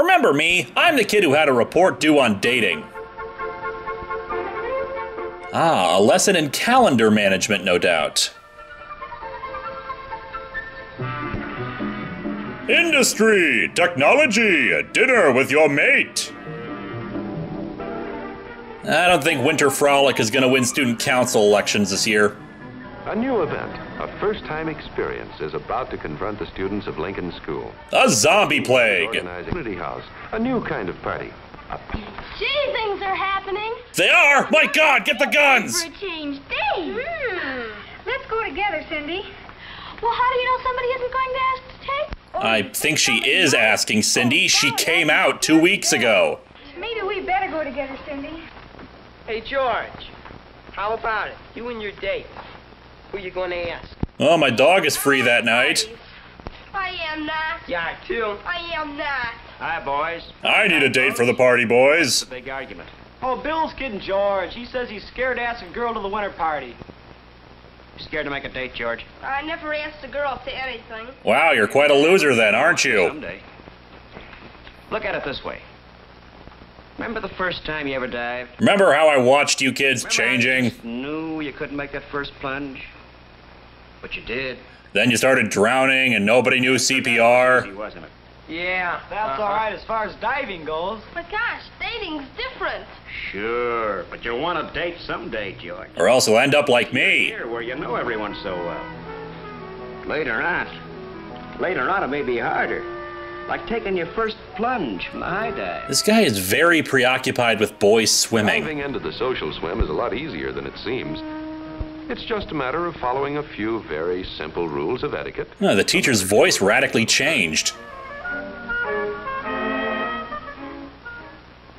Remember me, I'm the kid who had a report due on dating. Ah, a lesson in calendar management, no doubt. Industry, technology, dinner with your mate. I don't think Winter Frolic is going to win student council elections this year. A new event, a first-time experience, is about to confront the students of Lincoln School. A zombie plague. Organizing community house, a new kind of party. Gee, things are happening. They are! My God, get the guns! For a change day. Let's go together, Cindy. Well, how do you know somebody isn't going to ask to take? I think she is asking Cindy. She came out 2 weeks ago. Maybe we better go together, Cindy. Hey, George. How about it? You and your date. Who you going to ask? Oh, my dog is free that night. I am not. Yeah, too. I am not. Hi, boys. I need a date for the party, boys. Big argument. Oh, Bill's kidding George. He says he's scared to ask a girl to the winter party. You scared to make a date, George? I never asked a girl to anything. Wow, you're quite a loser then, aren't you? Someday. Look at it this way. Remember the first time you ever dived? Remember how I watched you kids Remember how you changing? just knew you couldn't make that first plunge? But you did. Then you started drowning and nobody knew CPR. Easy, wasn't it? Yeah, that's all right as far as diving goes. But gosh, dating's different. Sure, but you'll want to date someday, George. Or else you'll end up like me. Here, where you know everyone so well. Later on it may be harder. Like taking your first plunge from the high dive. This guy is very preoccupied with boys swimming. Diving into the social swim is a lot easier than it seems. It's just a matter of following a few very simple rules of etiquette. No, the teacher's voice radically changed.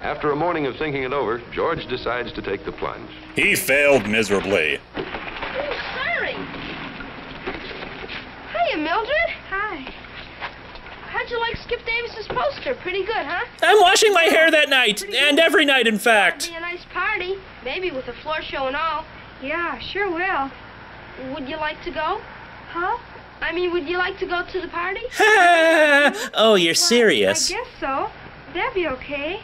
After a morning of thinking it over, George decides to take the plunge. He failed miserably. Oh, sorry. Hiya, Mildred. Hi. How'd you like Skip Davis's poster? Pretty good, huh? I'm washing my hair that night, and every night, in fact. Be a nice party. Maybe with a floor show and all. Yeah, sure will. Would you like to go? Huh? I mean, would you like to go to the party? Oh, you're serious. I guess so. That'd be okay.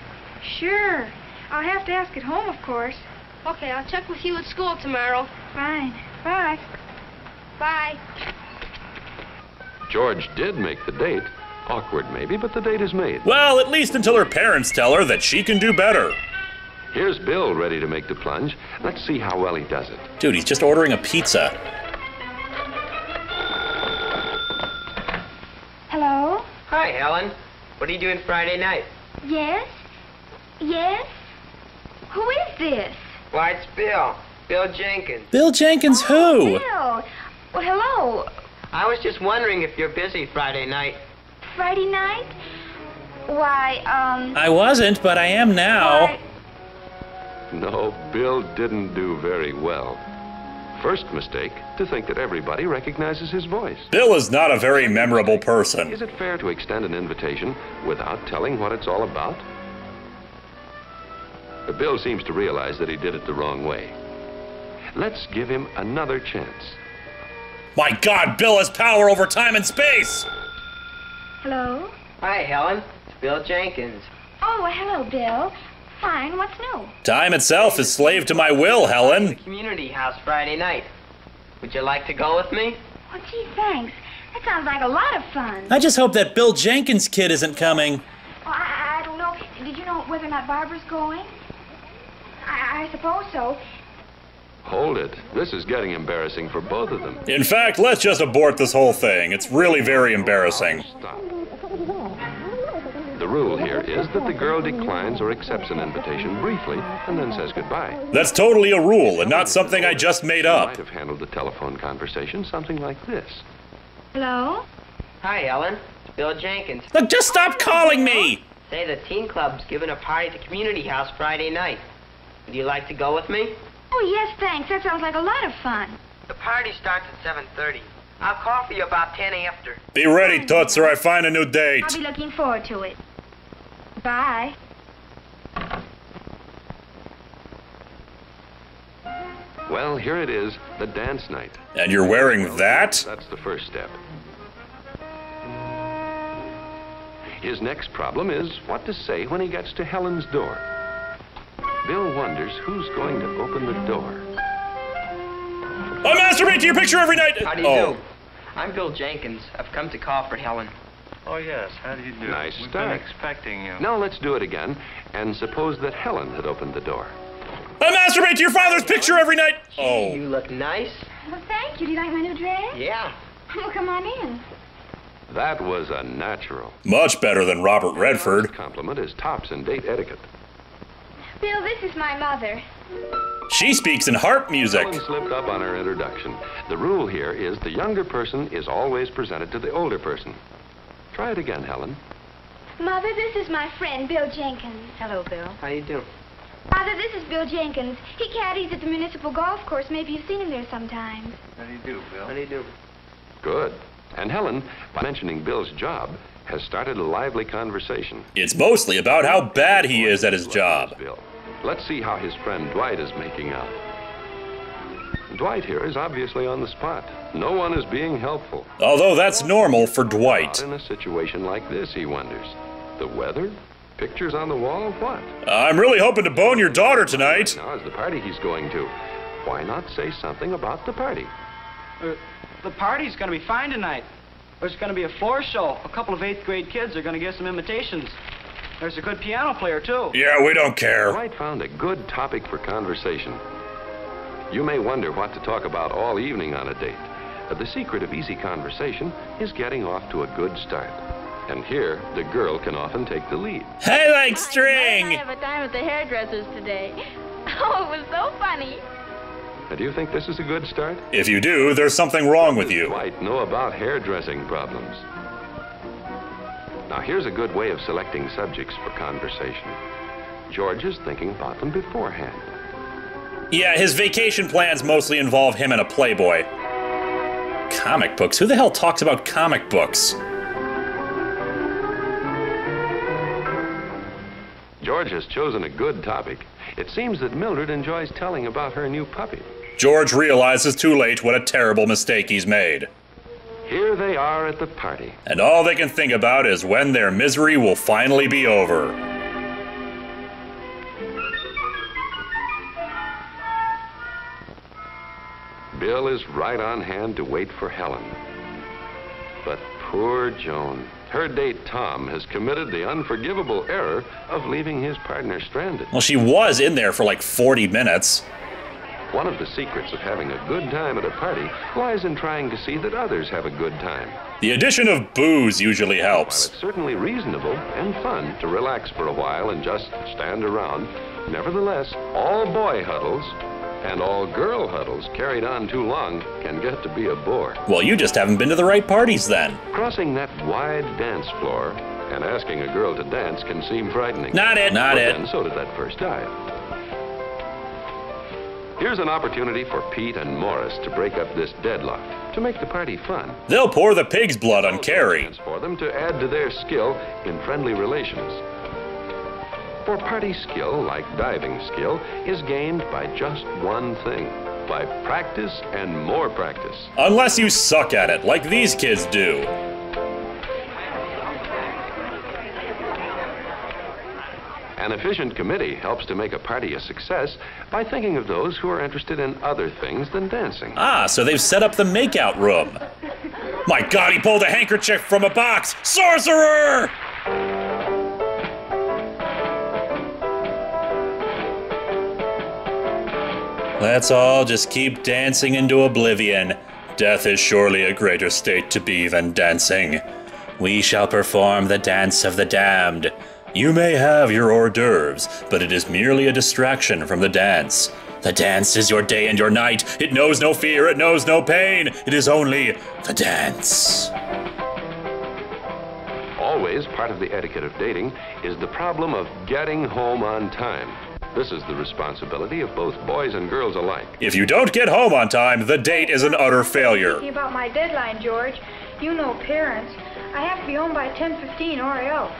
Sure. I'll have to ask at home, of course. Okay, I'll check with you at school tomorrow. Fine. Bye. Bye. George did make the date. Awkward maybe, but the date is made. Well, at least until her parents tell her that she can do better. Here's Bill ready to make the plunge. Let's see how well he does it. Dude, he's just ordering a pizza. Hello? Hi, Helen. What are you doing Friday night? Yes? Yes? Who is this? Why, it's Bill. Bill Jenkins. Bill Jenkins who? Bill. Well, hello. I was just wondering if you're busy Friday night. Friday night? Why, I wasn't, but I am now. why- No, Bill didn't do very well. First mistake, to think that everybody recognizes his voice. Bill is not a very memorable person. Is it fair to extend an invitation without telling what it's all about? Bill seems to realize that he did it the wrong way. Let's give him another chance. My God, Bill has power over time and space! Hello? Hi, Helen. It's Bill Jenkins. Oh, hello, Bill. Fine, what's new? Time itself is slave to my will, The Helen. community house Friday night. Would you like to go with me? Oh, gee, thanks. That sounds like a lot of fun. I just hope that Bill Jenkins kid isn't coming. Oh, I don't know. Did you know whether or not Barbara's going? I suppose so. Hold it. This is getting embarrassing for both of them. In fact, let's just abort this whole thing. It's really very embarrassing. Stop. The rule here is that the girl declines or accepts an invitation briefly and then says goodbye. That's totally a rule and not something I just made You up. might have handled the telephone conversation something like this. Hello? Hi, Helen. It's Bill Jenkins. Look, just stop calling me! Say the teen club's giving a party at the community house Friday night. Would you like to go with me? Oh, yes, thanks. That sounds like a lot of fun. The party starts at 7:30. I'll call for you about 10 after. Be ready, Toots, or I find a new date. I'll be looking forward to it. Bye. Well, here it is, the dance night. And you're wearing that? That's the first step. His next problem is what to say when he gets to Helen's door. Bill wonders who's going to open the door. I masturbate to your picture every night! How do you do? I'm Bill Jenkins. I've come to call for Helen. Oh, yes. How do you do? Nice We've start. been expecting you. Now let's do it again, and suppose that Helen had opened the door. I masturbate to your father's picture every night! You look nice. Well, thank you. Do you like my new dress? Yeah. Well, come on in. That was a natural. Much better than Robert Redford. Compliment is tops in date etiquette. Bill, this is my mother. She speaks in harp music. Helen slipped up on her introduction. The rule here is the younger person is always presented to the older person. Try it again, Helen. Mother, this is my friend, Bill Jenkins. Hello, Bill. How do you do? Father, this is Bill Jenkins. He caddies at the municipal golf course. Maybe you've seen him there sometimes. How do you do, Bill? How do you do? Good. And Helen, by mentioning Bill's job, has started a lively conversation. It's mostly about how bad he is at his job. Bill. Let's see how his friend Dwight is making out. Dwight here is obviously on the spot. No one is being helpful. Although that's normal for Dwight. In a situation like this, he wonders. The weather? Pictures on the wall? What? I'm really hoping to bone your daughter tonight. Now is the party he's going to. Why not say something about the party? The party's going to be fine tonight. There's going to be a floor show. A couple of 8th grade kids are going to give some invitations. There's a good piano player, too. Yeah, we don't care. Dwight found a good topic for conversation. You may wonder what to talk about all evening on a date. The secret of easy conversation is getting off to a good start. And here, the girl can often take the lead. I like I string. have a time at the hairdresser's today. Oh, it was so funny. Do you think this is a good start? If you do, there's something wrong with you. Dwight know about hairdressing problems. Now, here's a good way of selecting subjects for conversation. George is thinking about them beforehand. Yeah, his vacation plans mostly involve him and a Playboy. Comic books? Who the hell talks about comic books? George has chosen a good topic. It seems that Mildred enjoys telling about her new puppy. George realizes too late what a terrible mistake he's made. Here they are at the party. And all they can think about is when their misery will finally be over. Bill is right on hand to wait for Helen. But poor Joan. Her date, Tom, has committed the unforgivable error of leaving his partner stranded. Well, she was in there for like 40 minutes. One of the secrets of having a good time at a party lies in trying to see that others have a good time. The addition of booze usually While helps. it's certainly reasonable and fun to relax for a while and just stand around, nevertheless, all boy huddles and all girl huddles carried on too long can get to be a bore. Well, you just haven't been to the right parties then. Crossing that wide dance floor and asking a girl to dance can seem frightening. Not it, not But it. then so did that first dive. Here's an opportunity for Pete and Morris to break up this deadlock, to make the party fun. They'll pour the pig's blood on Carrie. Chance for them to add to their skill in friendly relations. For party skill, like diving skill, is gained by just one thing: by practice and more practice. Unless you suck at it, like these kids do. An efficient committee helps to make a party a success by thinking of those who are interested in other things than dancing. Ah, so they've set up the makeout room. My God, he pulled a handkerchief from a box! Sorcerer! Let's all just keep dancing into oblivion. Death is surely a greater state to be than dancing. We shall perform the dance of the damned. You may have your hors d'oeuvres, but it is merely a distraction from the dance. The dance is your day and your night. It knows no fear, it knows no pain. It is only the dance. Always part of the etiquette of dating is the problem of getting home on time. This is the responsibility of both boys and girls alike. If you don't get home on time, the date is an utter failure. Thinking about my deadline, George. You know parents. I have to be home by 10:15 or else.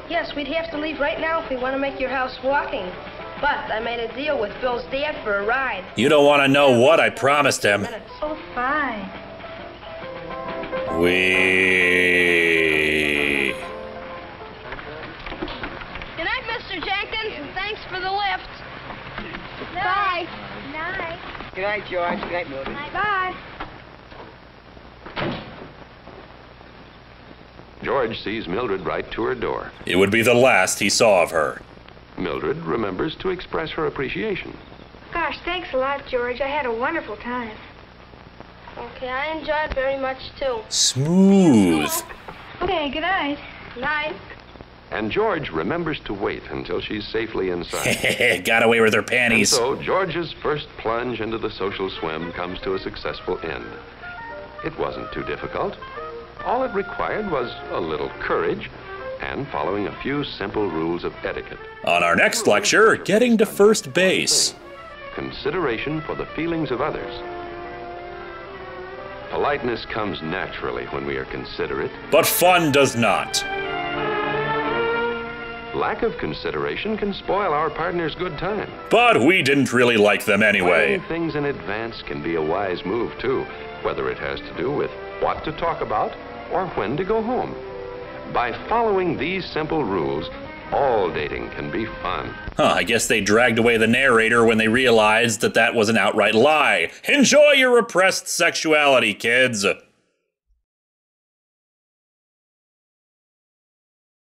Yes, we'd have to leave right now if we want to make your house walking. But I made a deal with Bill's dad for a ride. You don't want to know what I promised him. Oh, fine. Mr. Jenkins, and thanks for the lift. Bye. Night. Good night, George. Good night, Mildred. Bye. George sees Mildred right to her door. It would be the last he saw of her. Mildred remembers to express her appreciation. Gosh, thanks a lot, George. I had a wonderful time. Okay, I enjoyed very much, too. Smooth. Okay, good night. Night. And George remembers to wait until she's safely inside. Got away with her And panties. so George's first plunge into the social swim comes to a successful end. It wasn't too difficult. All it required was a little courage and following a few simple rules of etiquette. On our next lecture, getting to first base. Consideration for the feelings of others. Politeness comes naturally when we are considerate. But fun does not. Lack of consideration can spoil our partner's good time. But we didn't really like them anyway. Planning things in advance can be a wise move, too, whether it has to do with what to talk about or when to go home. By following these simple rules, all dating can be fun. I guess they dragged away the narrator when they realized that that was an outright lie. Enjoy your repressed sexuality, kids.